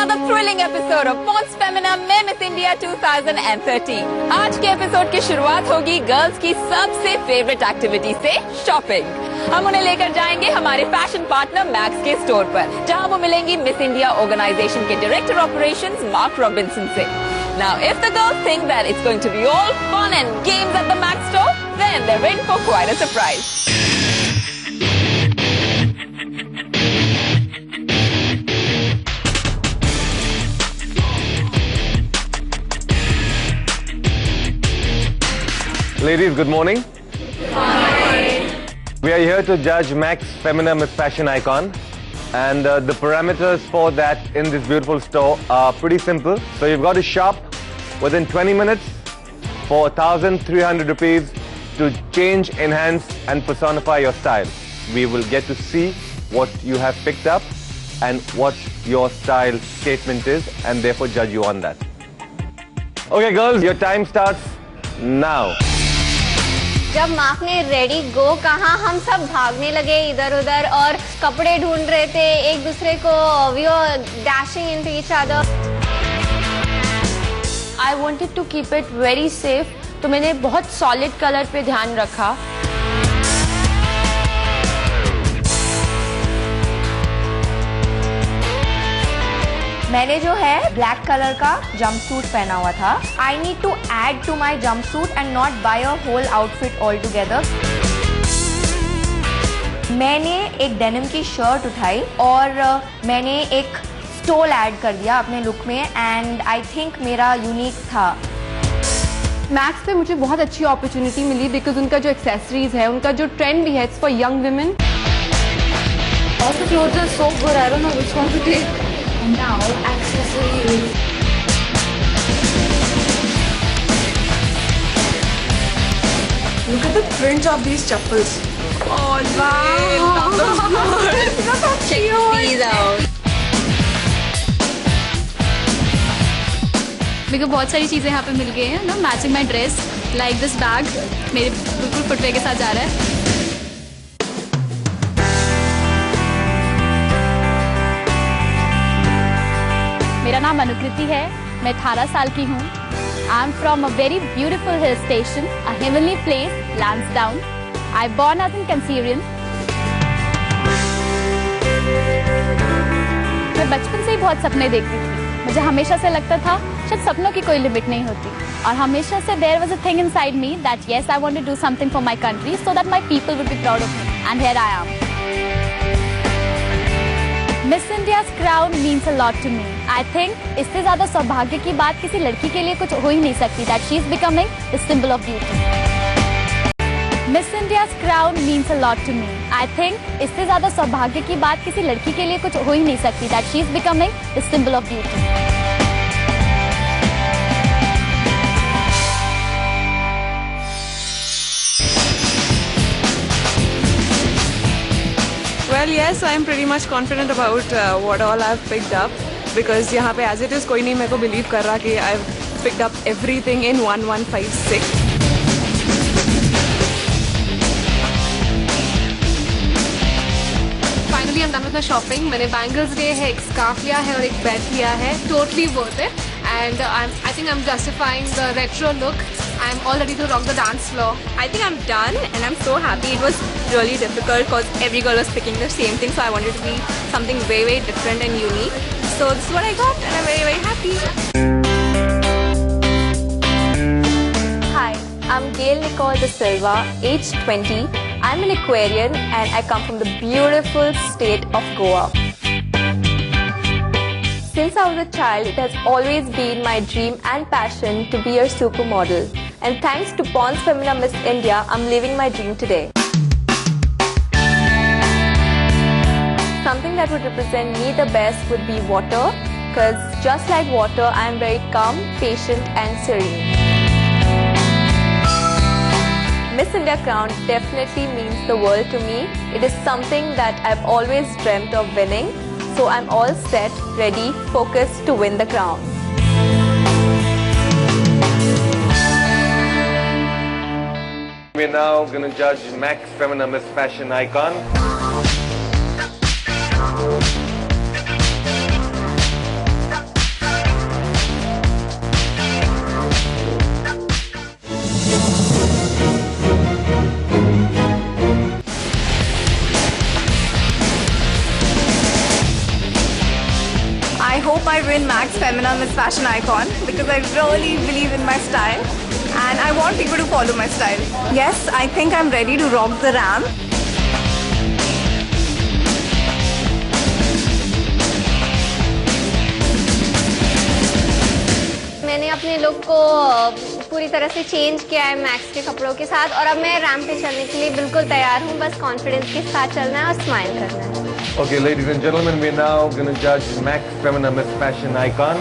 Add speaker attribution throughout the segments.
Speaker 1: another thrilling episode of Pons Femina में Miss India 2013। आज के एपिसोड की शुरुआत होगी गर्ल्स की सबसे फेवरेट एक्टिविटी से, शॉपिंग। हम उन्हें लेकर जाएंगे हमारे फैशन पार्टनर मैक्स के स्टोर पर, जहां वो मिलेंगी मिस इंडिया ऑर्गेनाइजेशन के डायरेक्टर ऑपरेशंस मार्क रॉबिन्सन से। Now, if the girls think that it's going to be all fun and games at the Max store, then they're in for quite a surprise.
Speaker 2: Ladies, good morning.
Speaker 3: Hi.
Speaker 2: We are here to judge Max Femina Miss Fashion Icon. And the parameters for that in this beautiful store are pretty simple. So you've got to shop within 20 minutes for 1,300 rupees to change, enhance and personify your style. We will get to see what you have picked up and what your style statement is and therefore judge you on that. Okay girls, your time starts now.
Speaker 3: जब mark ने ready गो कहा, हम सब भागने लगे इधर उधर और कपड़े ढूंढ रहे थे एक दूसरे को। We were dashing into each other. I wanted to keep it very safe, तो मैंने बहुत सॉलिड कलर पे ध्यान रखा। मैंने जो है ब्लैक कलर का जंपसूट पहना हुआ था। I need to add to my jumpsuit and not buy a whole outfit all together. मैंने एक डेनिम की शर्ट उठाई और मैंने एक स्टोल ऐड कर दिया अपने लुक में एंड आई थिंक मेरा यूनिक था।
Speaker 4: मैक्स पे मुझे बहुत अच्छी अपॉर्चुनिटी मिली बिकॉज उनका जो एक्सेसरीज है, उनका जो ट्रेंड भी है, it's for young women.
Speaker 3: Also clothes are so good, I don't know which one to take. And now accessories.
Speaker 5: Look at the print of these chappals. Oh wow!
Speaker 3: Check these out.
Speaker 6: मेरे को बहुत सारी चीज़ें यहाँ पे मिल गई हैं ना, matching my dress. Like this bag मेरे बिल्कुल फुटवेयर के साथ जा रहा है। मेरा नाम अनुकृति है, मैं 18 साल की हूँ। I am from a very beautiful hill station, a heavenly place, Lansdowne. I born as an Cancerian. मैं बचपन से ही बहुत सपने देखती थी। मुझे हमेशा से लगता था शायद सपनों की कोई लिमिट नहीं होती, और हमेशा से there was a thing inside me that yes I want to do something for my country so that my people would be proud of me, and here I am. Miss India's crown means a lot to me. I think इससे ज्यादा सौभाग्य की बात किसी लड़की के लिए कुछ हो ही नहीं सकती, that she is becoming the symbol of beauty. Miss India's crown means a lot to me. I think इससे ज्यादा सौभाग्य की बात किसी लड़की के लिए कुछ हो ही नहीं सकती, that she is becoming the symbol of beauty.
Speaker 5: Well, yes, I am pretty much confident about what all I've picked up because यहाँ पे as it is कोई नहीं मेरे को believe कर रहा कि I've picked up everything in 1156.
Speaker 4: Finally I'm done with my shopping. मैंने बैंगल्स लिए है, एक स्कार्फ लिया है और एक बेल्ट लिया है। Totally worth it and I think I'm justifying the retro look. I'm all ready to rock the dance floor.
Speaker 7: I think I'm done and I'm so happy. It was really difficult because every girl was picking the same thing, so I wanted to be something very, very different and unique. So this is what I got and I'm very, very happy.
Speaker 3: Hi, I'm Gail Nicole De Silva, age 20. I'm an Aquarian and I come from the beautiful state of Goa. Since I was a child, it has always been my dream and passion to be a supermodel. And thanks to Pons Femina Miss India, I'm living my dream today. Something that would represent me the best would be water, because just like water, I am very calm, patient and serene. Miss India crown definitely means the world to me. It is something that I've always dreamt of winning. So I'm all set, ready, focused to win the crown.
Speaker 2: We're now going to judge Max Femina Miss Fashion Icon.
Speaker 7: hope I win Max Femina Miss Fashion Icon because I really believe in my style and I want people to follow my style. Yes, I think I'm ready to rock the ramp.
Speaker 3: मैंने अपने look को पूरी तरह से change किया है max के कपड़ों के साथ और अब मैं रैंप पे चलने के लिए बिल्कुल तैयार हूँ. बस कॉन्फिडेंस के साथ चलना है और स्माइल करना है.
Speaker 2: Okay, ladies and gentlemen, we're now going to judge Max Femina Miss Fashion Icon.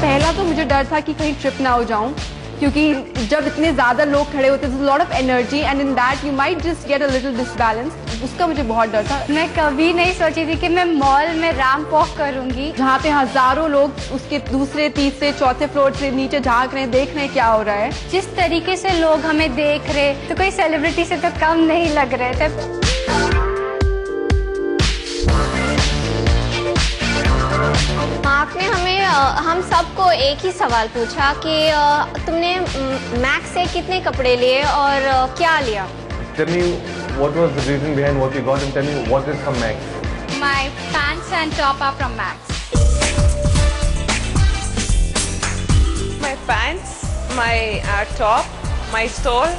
Speaker 8: पहला तो मुझे डर था कि कहीं ट्रिप ना हो जाऊं क्योंकि जब इतने ज्यादा लोग खड़े होते हैं lot of energy and in that you might just get a little disbalance. उसका मुझे बहुत डर था.
Speaker 6: मैं कभी नहीं सोची थी कि मैं मॉल में रैंप वॉक करूंगी
Speaker 8: जहाँ पे हजारों लोग उसके दूसरे तीसरे चौथे फ्लोर से नीचे झांक रहे हैं, देख रहे हैं क्या हो रहा है.
Speaker 6: जिस तरीके से लोग हमें देख रहे तो कोई सेलिब्रिटी से तो कम नहीं लग रहे थे.
Speaker 3: आपने हमें हम सबको एक ही सवाल पूछा कि तुमने मैक्स से कितने कपड़े लिए और क्या लिया.
Speaker 2: Tell me what was the reason behind what you got and tell me what is from Max.
Speaker 6: My pants and top are from Max.
Speaker 5: My pants, my top, my stole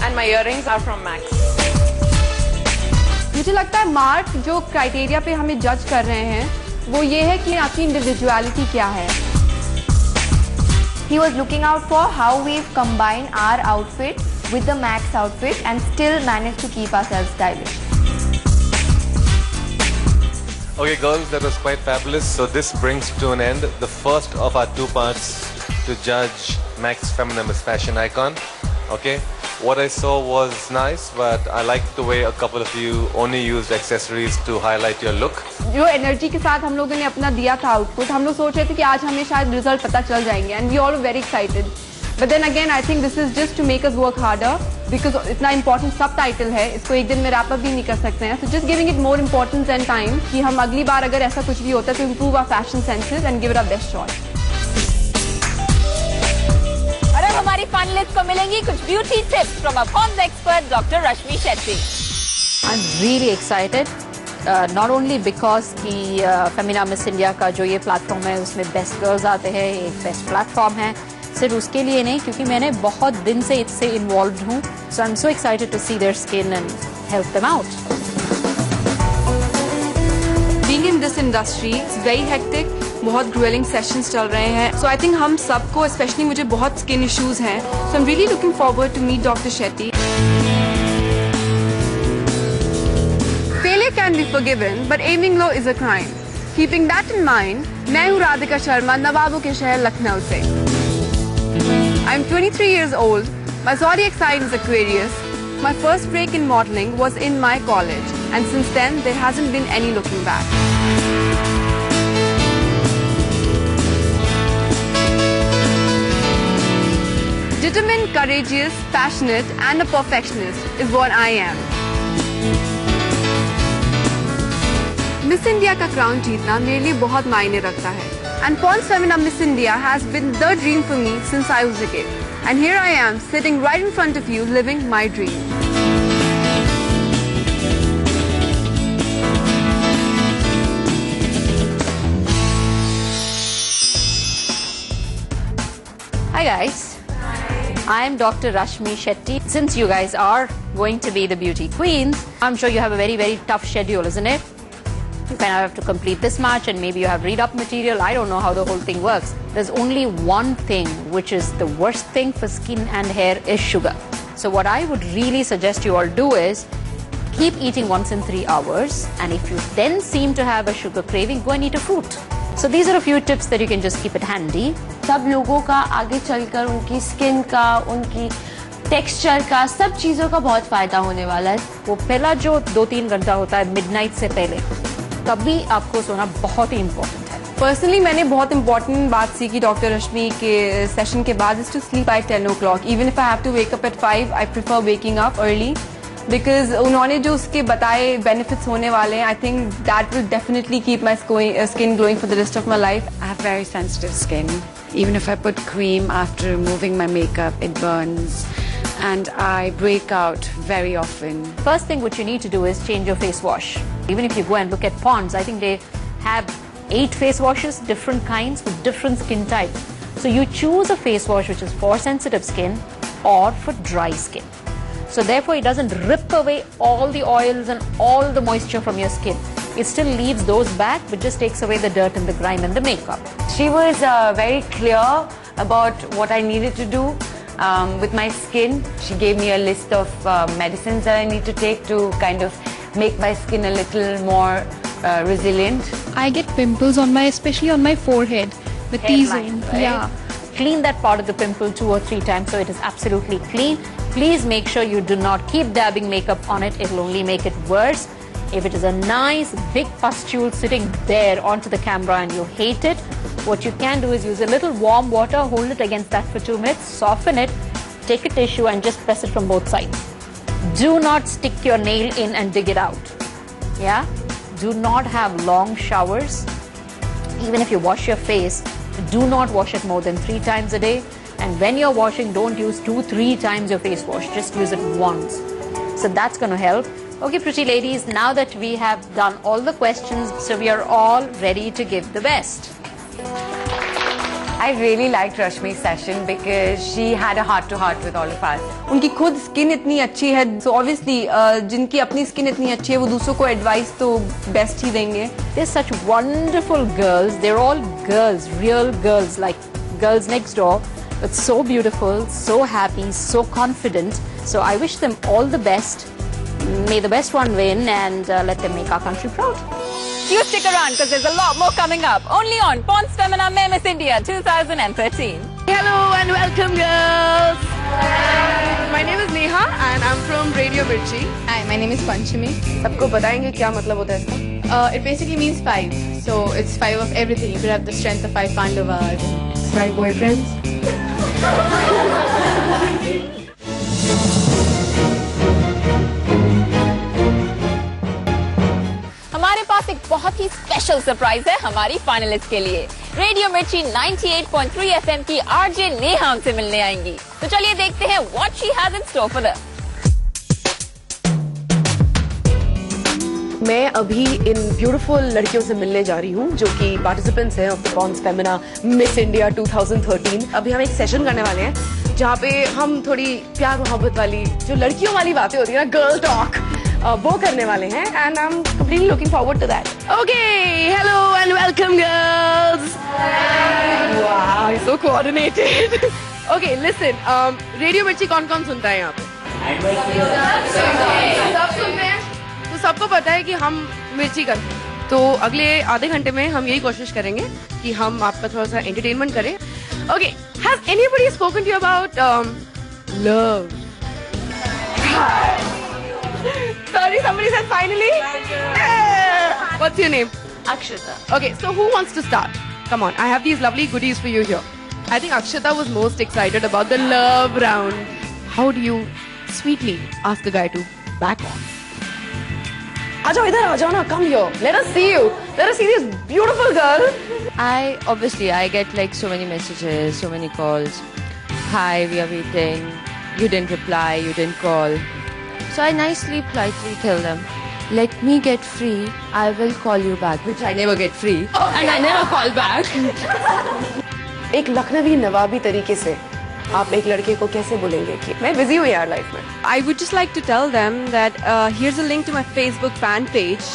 Speaker 5: and my earrings are from Max.
Speaker 8: मुझे लगता है mark जो criteria पे हमें जज कर रहे हैं वो ये है कि आपकी इंडिविजुअलिटी क्या है.
Speaker 3: He was looking out for how we've combined our outfit with the Max outfit and still managed to keep ourselves stylish.
Speaker 2: Okay, girls, that was quite fabulous. So this brings to an end the first of our two parts to judge Max Femina Miss Fashion Icon. Okay, what I saw was nice, but I liked the way a couple of you only used accessories to highlight your look.
Speaker 8: जो energy के साथ हम लोगों ने अपना दिया था output, हम लोग सोच रहे थे कि आज हमें शायद रिजल्ट पता चल जाएंगे and we all very excited. But then again I think this is just to make us work harder because इतना इंपॉर्टेंट सब टाइटल है, इसको एक दिन में रैप अप भी नहीं कर सकते हैं. So just giving it more importance and time कि हम अगली बार अगर ऐसा कुछ भी होता है तो improve our fashion senses and give it our best shot.
Speaker 1: और अब हमारी फाइनलिस्ट को मिलेंगी कुछ beauty tips from a Pond's expert doctor Rashmi Shetty.
Speaker 9: I'm really excited, not only because कि फेमिना मिस इंडिया का जो ये प्लेटफॉर्म है उसमें बेस्ट गर्ल्स आते हैं, एक बेस्ट प्लेटफॉर्म है, सिर्फ उसके लिए नहीं क्योंकि मैंने बहुत दिन से इससे इन्वॉल्व हूँ. So I am so excited to see their skin and help them out.
Speaker 8: Being in this industry is very hectic. बहुत ग्रोलिंग सेशंस चल रहे हैं. सो आई थिंक हम सबको स्पेशली मुझे बहुत स्किन इश्यूज हैं. So I am really looking forward to meet doctor Shetty. Failure can be forgiven, but aiming low is a crime. Keeping that in mind, मैं हूँ राधिका शर्मा नवाबों के शहर लखनऊ से. I'm 23 years old. My zodiac sign is Aquarius. My first break in modeling was in my college, and since then there hasn't been any looking back. Determined, courageous, passionate, and a perfectionist is what I am. Miss India का crown जीतना मेरे लिए बहुत मायने रखता है. And Pons Femina Miss India has been the dream for me since I was a kid. And here I am, sitting right in front of you, living my dream.
Speaker 9: Hi guys. I am Dr. Rashmi Shetty. Since you guys are going to be the beauty queens, I'm sure you have a very, very tough schedule, isn't it? You kind of have to complete this much and maybe you have read-up material. I don't know how the whole thing works. There's only one thing which is the worst thing for skin and hair is sugar. So what I would really suggest you all do is keep eating once in 3 hours, and if you then seem to have a sugar craving, go and eat a fruit. So these are a few tips that you can just keep it handy.
Speaker 10: सब लोगों का आगे चलकर उनकी skin का, उनकी texture का, सब चीज़ों का बहुत फायदा होने वाला है.
Speaker 9: वो पहला जो 2-3 घंटा होता है मिडनाइट से पहले, तभी आपको सोना बहुत ही इम्पोर्टेंट है.
Speaker 8: पर्सनली मैंने बहुत इंपॉर्टेंट बात सीखी डॉक्टर रश्मि के सेशन के बाद, is to sleep by 10 o'clock. Even if I have to wake up at 5, I prefer waking up early because उन्होंने जो उसके बताए बेनिफिट्स होने वाले हैं, I think that will definitely keep my skin glowing for the rest of my life.
Speaker 11: I have very sensitive skin. Even if I put cream after removing my makeup, it burns.
Speaker 5: and I break out very often.
Speaker 9: First thing what you need to do is change your face wash. Even if you go and look at Pond's, I think they have 8 face washes, different kinds with different skin types. So you choose a face wash which is for sensitive skin or for dry skin. So therefore it doesn't rip away all the oils and all the moisture from your skin. It still leaves those back but just takes away the dirt and the grime and the makeup.
Speaker 10: She was very clear about what I needed to do with my skin. She gave me a list of medicines that I need to take to kind of make my skin a little more resilient.
Speaker 4: I get pimples on especially on my forehead, the
Speaker 9: Hairline,
Speaker 4: T-zone.
Speaker 9: right?
Speaker 4: Yeah.
Speaker 9: Clean that part of the pimple 2 or 3 times so it is absolutely clean. Please make sure you do not keep dabbing makeup on it. It will only make it worse. If it is a nice big pustule sitting there onto the camera and you hate it, what you can do is use a little warm water, hold it against that for 2 minutes, soften it, take a tissue and just press it from both sides. Do not stick your nail in and dig it out. Yeah? Do not have long showers. Even if you wash your face, do not wash it more than 3 times a day. And when you're washing, don't use 2-3 times your face wash. Just use it once. So that's going to help. Okay, pretty ladies, now that we have done all the questions, so we are all ready to give the best.
Speaker 10: I really liked Rashmi's session because she had a heart-to-heart with all of us.
Speaker 8: उनकी खुद skin इतनी अच्छी है, so obviously जिनकी अपनी skin इतनी अच्छी है वो दूसरों को एडवाइस तो बेस्ट ही देंगे.
Speaker 9: They're such wonderful girls. They're all girls, real girls, like girls next door, but so beautiful, so happy, so confident. So I wish them all the best. May the best one win and let them make our country proud.
Speaker 1: You stick around because there's a lot more coming up. Only on Pond's Femina Miss India 2013.
Speaker 5: Hello and welcome, girls. My name is Neha and I'm from Radio Mirchi.
Speaker 7: Hi, my name is Panchami.
Speaker 5: सबको बताएंगे क्या मतलब होता है इसका?
Speaker 7: It basically means 5. So it's 5 of everything. You could have the strength of 5 Pandavas.
Speaker 5: 5 boyfriends.
Speaker 1: हमारे पास एक बहुत ही स्पेशल सरप्राइज है हमारी फाइनलिस्ट के लिए. रेडियो मिर्ची 98.3 FM की आरजे नेहा हमसे मिलने आएंगी. तो चलिए देखते हैं what she has in store for them.
Speaker 5: मैं अभी इन ब्यूटीफुल लड़कियों से मिलने जा रही हूँ जो कि पार्टिसिपेंट्स हैं of the Pond's Femina Miss India 2013. अभी हम एक सेशन करने वाले हैं जहाँ पे हम थोड़ी प्यार मोहब्बत वाली जो लड़कियों वाली बातें होती है ना, गर्ल टॉक, वो करने वाले हैं and I am completely looking forward to that. Okay, hello and welcome girls. Wow, so coordinated. Okay, listen, Radio Mirchi कौन-कौन सुनता है यहाँ पे? सब सुनते हैं. तो सबको पता है कि हम मिर्ची करते हैं. तो अगले आधे घंटे में हम यही कोशिश करेंगे कि हम आपका थोड़ा सा एंटरटेनमेंट करें. Okay, has anybody spoken to you about love? Sorry, somebody said finally. Yeah. What's your name?
Speaker 10: Akshita.
Speaker 5: Okay, so who wants to start? Come on, I have these lovely goodies for you here. I think Akshita was most excited about the love round. How do you sweetly ask a guy to back off? Aajao idhar, aajao na, come here. Let us see you. Let us see this beautiful girl.
Speaker 10: I get like so many messages, so many calls. Hi, we are waiting. You didn't reply, you didn't call. So I nicely, politely tell them, let me get free, I will call you back, which I never get free. And I never call back.
Speaker 5: एक लखनवी नवाबी तरीके से आप एक लड़के को कैसे बोलेंगे कि मैं बिजी हूँ यार लाइफ में?
Speaker 8: I would just like to tell them that here's a link to my Facebook fan page.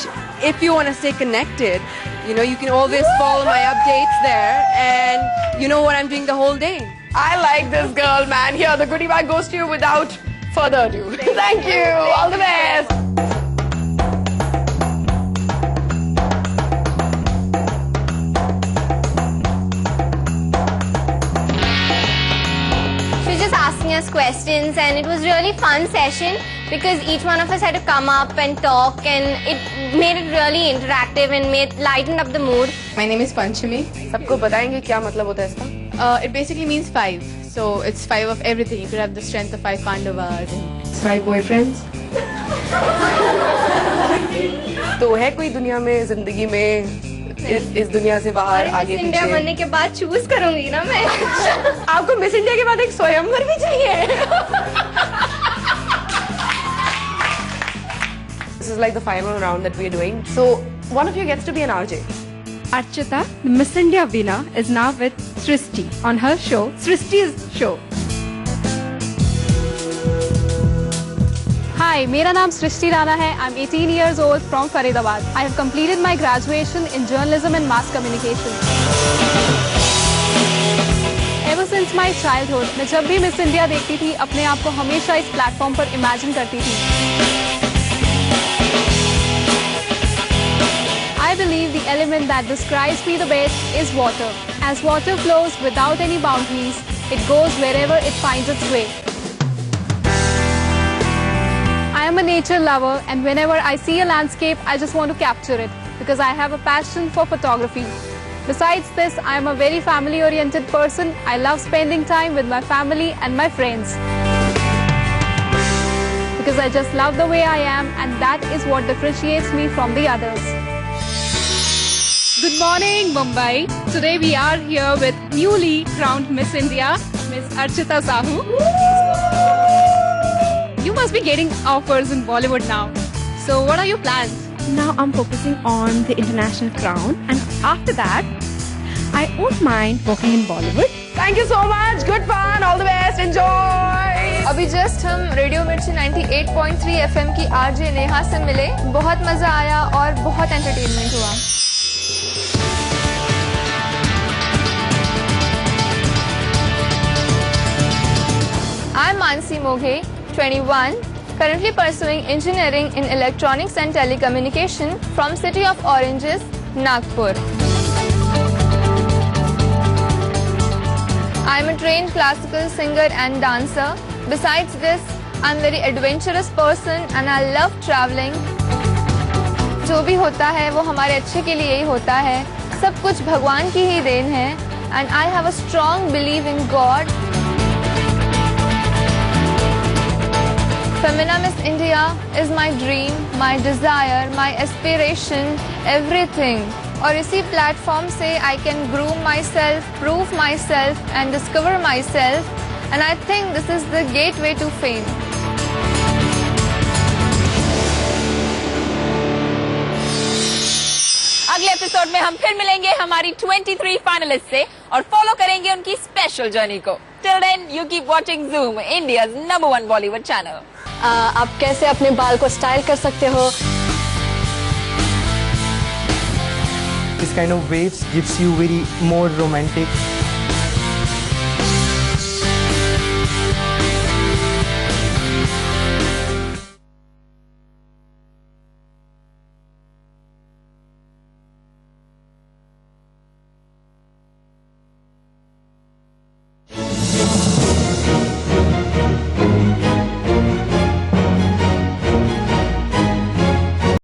Speaker 8: If you want to stay connected, you can always follow my updates there and you know what I'm doing the whole day.
Speaker 5: I like this girl, man. Here, the goodie bag goes to you without further ado. Thank you. All the best.
Speaker 3: She was just asking us questions and it was really fun session because each one of us had to come up and talk and it made it really interactive and lightened up the mood.
Speaker 7: My name is Panchami.
Speaker 5: सबको बताएंगे क्या मतलब होता है इसका?
Speaker 7: It basically means 5. So it's 5 of everything. You could have the strength of 5 Pandavas.
Speaker 5: 5 boyfriends. तो है कोई दुनिया में, जिंदगी में, इस दुनिया से बाहर आगे
Speaker 3: इंडिया
Speaker 5: पीछे?
Speaker 3: बनने के बाद चूज करूंगी ना मैं.
Speaker 5: आपको मिस इंडिया के बाद एक स्वयंवर भी चाहिए. This is like the final round that we're doing. So one of you gets to be an RJ.
Speaker 8: Archita, the Miss India winner, is now with Srishti on her show, Srishti's Show. Hi, मेरा नाम सृष्टि राणा है. I'm 18 years old from Faridabad. I have completed my graduation in journalism and mass communication. Ever since my childhood, मैं जब भी miss India देखती थी अपने आप को हमेशा इस प्लेटफॉर्म पर इमेजिन करती थी. I believe the element that describes me the best is water. As water flows without any boundaries, it goes wherever it finds its way. I am a nature lover, and whenever I see a landscape, I just want to capture it because I have a passion for photography. Besides this, I am a very family-oriented person. I love spending time with my family and my friends. Because I just love the way I am, and that is what differentiates me from the others. Good morning, Mumbai. Today we are here with newly crowned Miss India, Miss Archita Sahu. You must be getting offers in Bollywood now. So what are your plans?
Speaker 11: Now I'm focusing on the international crown, and after that, I won't mind working in Bollywood.
Speaker 5: Thank you so much. Good fun. All the best. Enjoy.
Speaker 3: अभी just हम radio मिर्ची 98.3 FM की RJ Neha से मिले. बहुत मजा आया और बहुत एंटरटेनमेंट हुआ. I'm Mansi Moghe, 21, currently pursuing engineering in electronics and telecommunication from City of Oranges, Nagpur. I'm a trained classical singer and dancer. Besides this, I'm a very adventurous person and I love traveling. जो भी होता है वो हमारे अच्छे के लिए ही होता है. सब कुछ भगवान की ही देन है. And I have a strong belief in God. Femina Miss India is my dream, my desire, my aspiration, everything. और इसी प्लेटफॉर्म से I can groom myself, prove myself and discover myself. And I think this is the gateway to fame.
Speaker 1: अगले episode में हम फिर मिलेंगे हमारी 23 finalist से और फॉलो करेंगे उनकी स्पेशल जर्नी को. Till then, you keep watching Zoom, India's #1 Bollywood channel.
Speaker 3: आप कैसे अपने बाल को स्टाइल कर सकते हो.
Speaker 12: This kind of waves gives you very more romantic